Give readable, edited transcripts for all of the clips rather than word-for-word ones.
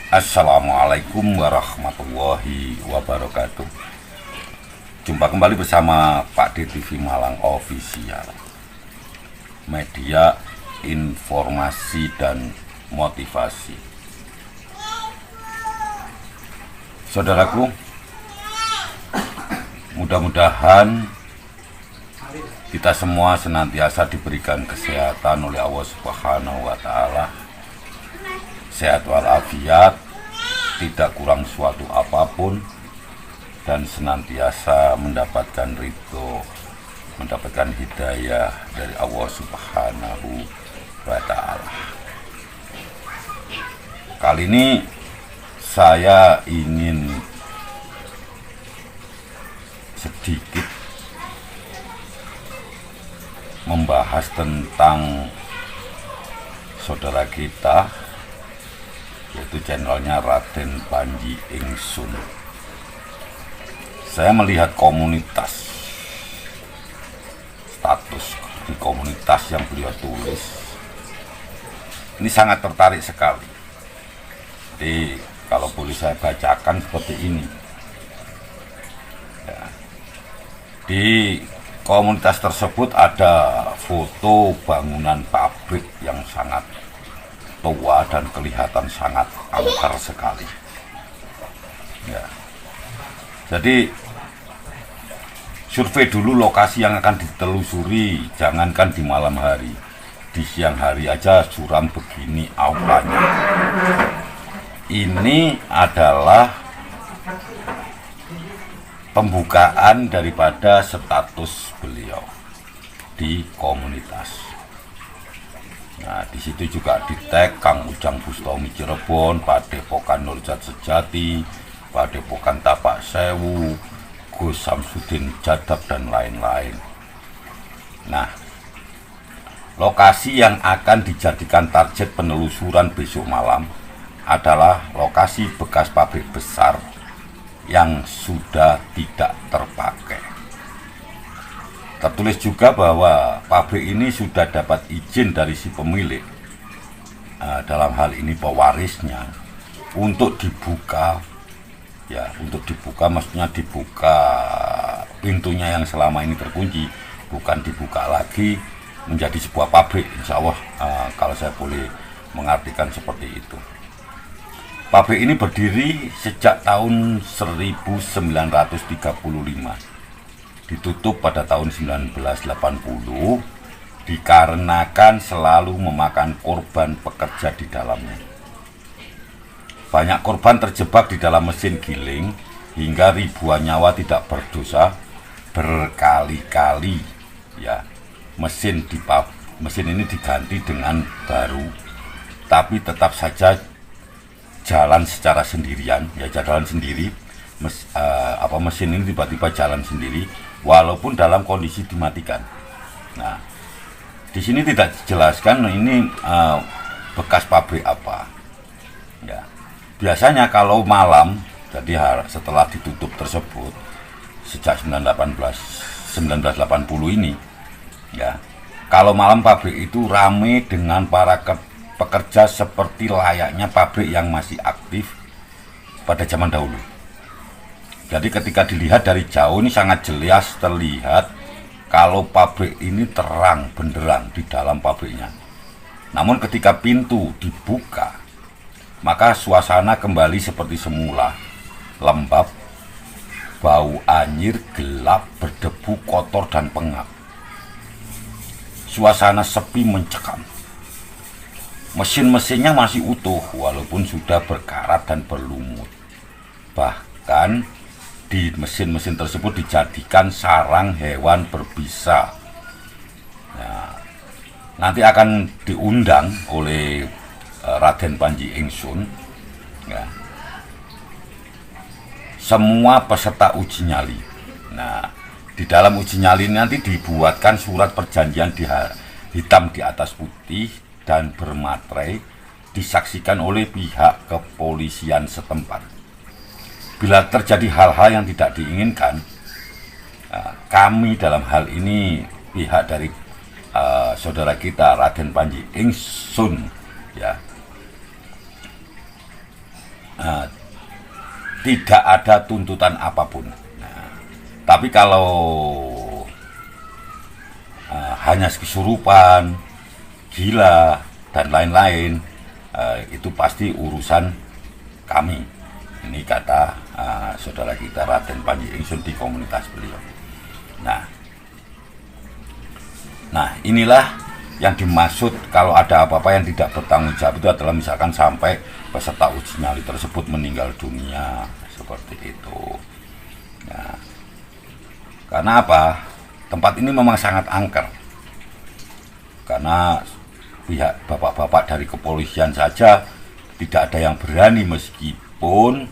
Assalamualaikum warahmatullahi wabarakatuh. Jumpa kembali bersama Pak D TV Malang Official, media informasi dan motivasi. Saudaraku, mudah-mudahan kita semua senantiasa diberikan kesehatan oleh Allah Subhanahu wa Ta'ala, sehat walafiat, tidak kurang suatu apapun, dan senantiasa mendapatkan ridho, mendapatkan hidayah dari Allah Subhanahu wa Ta'ala. Kali ini saya ingin sedikit membahas tentang saudara kita, yaitu channelnya Raden Panji Ingsun. Saya melihat komunitas, status di komunitas yang beliau tulis, ini sangat tertarik sekali. Jadi kalau boleh saya bacakan seperti ini ya. Di komunitas tersebut ada foto bangunan pabrik yang sangat tua dan kelihatan sangat angker sekali ya. Jadi survei dulu lokasi yang akan ditelusuri, jangankan di malam hari, di siang hari aja suram begini auranya. Ini adalah pembukaan daripada status beliau di komunitas. Nah, di situ juga di tag Kang Ujang Bustomi Cirebon, Padepokan Nurjat Sejati, Padepokan Tapak Sewu, Gus Samsudin Jadab, dan lain-lain. Nah, lokasi yang akan dijadikan target penelusuran besok malam adalah lokasi bekas pabrik besar yang sudah tidak terpakai. Tertulis juga bahwa pabrik ini sudah dapat izin dari si pemilik, dalam hal ini pewarisnya, untuk dibuka. Ya, untuk dibuka maksudnya dibuka pintunya yang selama ini terkunci, bukan dibuka lagi menjadi sebuah pabrik. Insya Allah, kalau saya boleh mengartikan seperti itu. Pabrik ini berdiri sejak tahun 1935. Ditutup pada tahun 1980 dikarenakan selalu memakan korban pekerja di dalamnya. Banyak korban terjebak di dalam mesin giling hingga ribuan nyawa tidak berdosa berkali-kali ya. Mesin ini diganti dengan baru, tapi tetap saja jalan secara sendirian ya, jalan sendiri. Mesin ini tiba-tiba jalan sendiri walaupun dalam kondisi dimatikan. Nah, di sini tidak dijelaskan ini bekas pabrik apa. Ya, biasanya kalau malam, jadi setelah ditutup tersebut sejak 1980 ini, ya, kalau malam pabrik itu ramai dengan para pekerja seperti layaknya pabrik yang masih aktif pada zaman dahulu. Jadi ketika dilihat dari jauh ini sangat jelas terlihat kalau pabrik ini terang benderang di dalam pabriknya. Namun ketika pintu dibuka, maka suasana kembali seperti semula, lembab, bau anyir, gelap, berdebu, kotor, dan pengap. Suasana sepi mencekam. Mesin-mesinnya masih utuh walaupun sudah berkarat dan berlumut. Bahkan di mesin-mesin tersebut dijadikan sarang hewan berbisa. Nah, nanti akan diundang oleh Raden Panji Ingsun ya, semua peserta uji nyali. Nah, di dalam uji nyali nanti dibuatkan surat perjanjian hitam di atas putih dan bermaterai, disaksikan oleh pihak kepolisian setempat. Bila terjadi hal-hal yang tidak diinginkan, kami dalam hal ini pihak dari saudara kita Raden Panji Ingsun ya, tidak ada tuntutan apapun. Nah, tapi kalau hanya kesurupan, gila, dan lain-lain, itu pasti urusan kami. Ini kata saudara kita Raden Panji Ingsun di komunitas beliau. Nah, inilah yang dimaksud kalau ada apa-apa yang tidak bertanggung jawab itu adalah misalkan sampai peserta uji nyali tersebut meninggal dunia, seperti itu. Nah, karena apa? Tempat ini memang sangat angker. Karena pihak bapak-bapak dari kepolisian saja tidak ada yang berani meskipun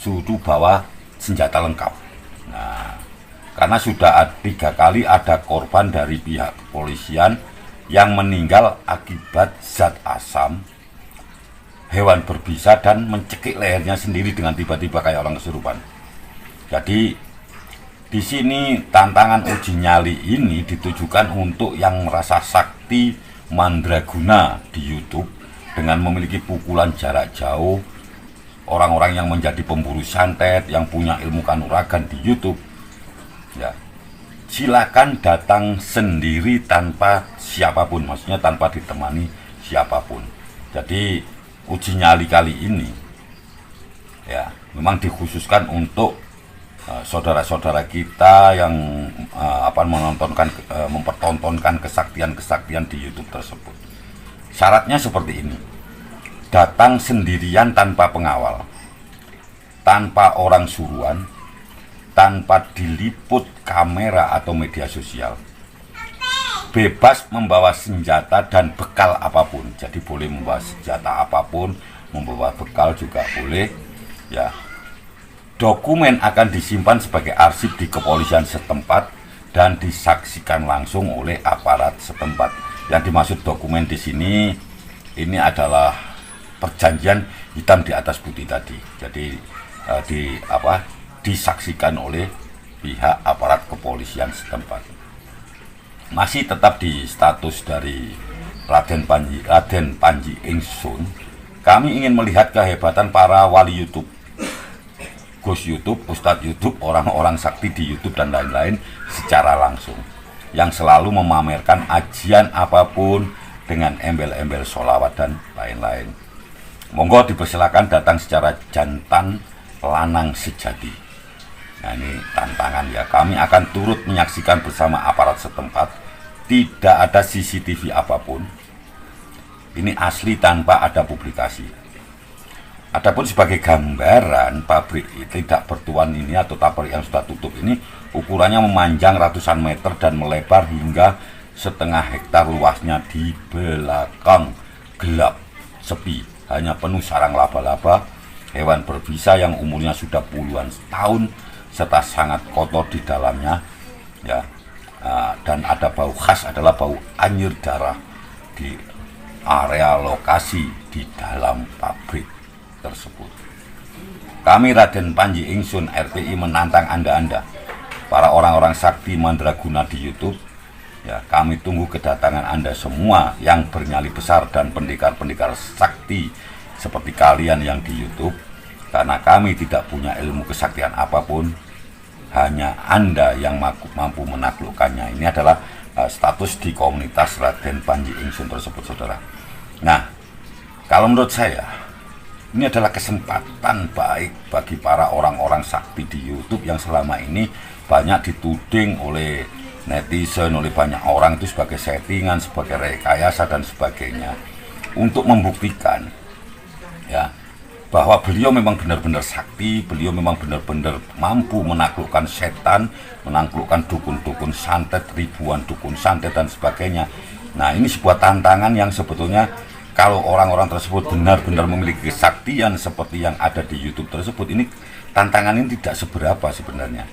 sudah bawa senjata lengkap. Nah, karena sudah 3 kali ada korban dari pihak kepolisian yang meninggal akibat zat asam hewan berbisa dan mencekik lehernya sendiri dengan tiba-tiba kayak orang kesurupan. Jadi di sini tantangan uji nyali ini ditujukan untuk yang merasa sakti mandraguna di YouTube dengan memiliki pukulan jarak jauh, orang-orang yang menjadi pemburu santet, yang punya ilmu kanuragan di YouTube. Ya, silakan datang sendiri tanpa siapapun, maksudnya tanpa ditemani siapapun. Jadi uji nyali kali ini ya memang dikhususkan untuk saudara-saudara kita yang mempertontonkan kesaktian-kesaktian di YouTube tersebut. Syaratnya seperti ini: datang sendirian tanpa pengawal, tanpa orang suruhan, tanpa diliput kamera atau media sosial, bebas membawa senjata dan bekal apapun. Jadi boleh membawa senjata apapun, membawa bekal juga boleh. Ya, dokumen akan disimpan sebagai arsip di kepolisian setempat dan disaksikan langsung oleh aparat setempat. Yang dimaksud dokumen di sini ini adalah perjanjian hitam di atas putih tadi. Jadi disaksikan oleh pihak aparat kepolisian setempat. Masih tetap di status dari Raden Panji Ingsun, kami ingin melihat kehebatan para wali YouTube, Gus YouTube, Ustadz YouTube, orang-orang sakti di YouTube dan lain-lain secara langsung, yang selalu memamerkan ajian apapun dengan embel-embel sholawat dan lain-lain. Monggo dipersilakan datang secara jantan lanang sejati. Nah, ini tantangan ya. Kami akan turut menyaksikan bersama aparat setempat. Tidak ada CCTV apapun. Ini asli tanpa ada publikasi. Adapun sebagai gambaran, pabrik tidak bertuan ini atau pabrik yang sudah tutup ini ukurannya memanjang ratusan meter dan melebar hingga setengah hektar luasnya. Di belakang gelap, sepi, hanya penuh sarang laba-laba, hewan berbisa yang umurnya sudah puluhan tahun, serta sangat kotor di dalamnya, ya, dan ada bau khas, adalah bau anyir darah di area lokasi di dalam pabrik tersebut. Kami Raden Panji Ingsun RPI menantang Anda, para orang-orang sakti mandraguna di YouTube. Ya, kami tunggu kedatangan Anda semua yang bernyali besar dan pendekar-pendekar sakti seperti kalian yang di YouTube. Karena kami tidak punya ilmu kesaktian apapun, hanya Anda yang mampu menaklukkannya. Ini adalah status di komunitas Raden Panji Ingsun tersebut, saudara. Nah, kalau menurut saya, ini adalah kesempatan baik bagi para orang-orang sakti di YouTube yang selama ini banyak dituding oleh netizen, oleh banyak orang itu sebagai settingan, sebagai rekayasa dan sebagainya, untuk membuktikan ya bahwa beliau memang benar-benar sakti, beliau memang benar-benar mampu menaklukkan setan, menaklukkan dukun-dukun santet, ribuan dukun santet dan sebagainya. Nah, ini sebuah tantangan yang sebetulnya kalau orang-orang tersebut benar-benar memiliki kesaktian seperti yang ada di YouTube tersebut, ini tantangan ini tidak seberapa sebenarnya.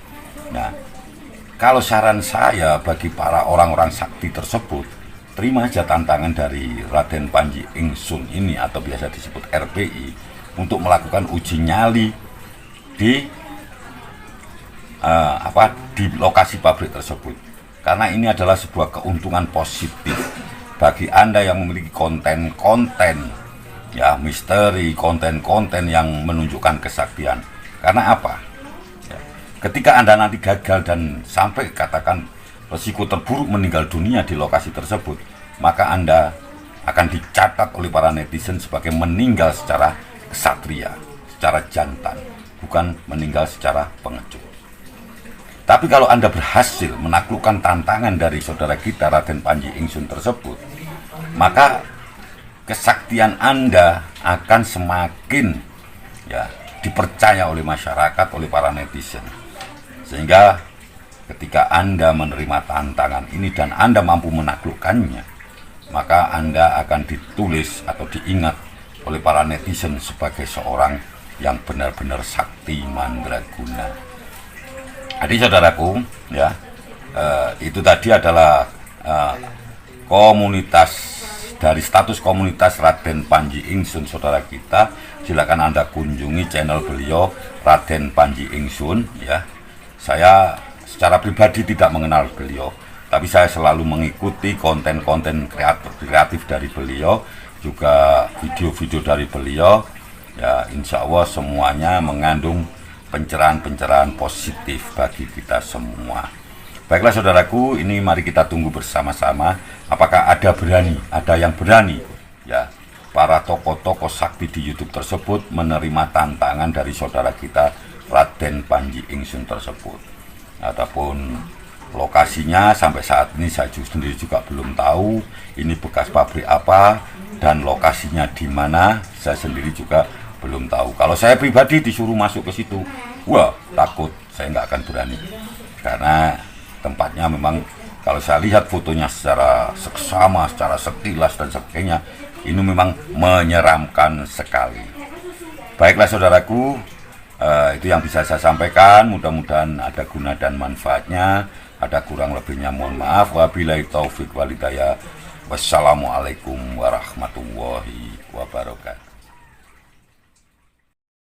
Nah, kalau saran saya bagi para orang-orang sakti tersebut, terima aja tantangan dari Raden Panji Ingsun ini atau biasa disebut RPI, untuk melakukan uji nyali di di lokasi pabrik tersebut, karena ini adalah sebuah keuntungan positif bagi Anda yang memiliki konten-konten ya misteri, konten-konten yang menunjukkan kesaktian. Karena apa? Ya, ketika Anda nanti gagal dan sampai katakan resiko terburuk meninggal dunia di lokasi tersebut, maka Anda akan dicatat oleh para netizen sebagai meninggal secara kesatria, secara jantan, bukan meninggal secara pengecut. Tapi kalau Anda berhasil menaklukkan tantangan dari saudara kita Raden Panji Ingsun tersebut, maka kesaktian Anda akan semakin ya dipercaya oleh masyarakat, oleh para netizen. Sehingga ketika Anda menerima tantangan ini dan Anda mampu menaklukkannya, maka Anda akan ditulis atau diingat oleh para netizen sebagai seorang yang benar-benar sakti mandraguna. Jadi saudaraku, ya itu tadi adalah komunitas dari status komunitas Raden Panji Ingsun saudara kita. Silakan Anda kunjungi channel beliau Raden Panji Ingsun. Ya, saya secara pribadi tidak mengenal beliau, tapi saya selalu mengikuti konten-konten kreatif dari beliau, juga video-video dari beliau. Ya, insya Allah semuanya mengandung pencerahan-pencerahan positif bagi kita semua. Baiklah saudaraku, ini mari kita tunggu bersama-sama apakah ada yang berani ya para tokoh-tokoh sakti di YouTube tersebut menerima tantangan dari saudara kita Raden Panji Ingsun tersebut. Adapun lokasinya sampai saat ini saya sendiri juga belum tahu ini bekas pabrik apa dan lokasinya di mana, saya sendiri juga belum tahu. Kalau saya pribadi disuruh masuk ke situ, wah takut, saya nggak akan berani. Karena tempatnya memang kalau saya lihat fotonya secara seksama, secara sekilas dan sebagainya, ini memang menyeramkan sekali. Baiklah saudaraku, itu yang bisa saya sampaikan. Mudah-mudahan ada guna dan manfaatnya. Ada kurang lebihnya mohon maaf. Wabillahi taufik walhidayah. Wassalamualaikum warahmatullahi wabarakatuh.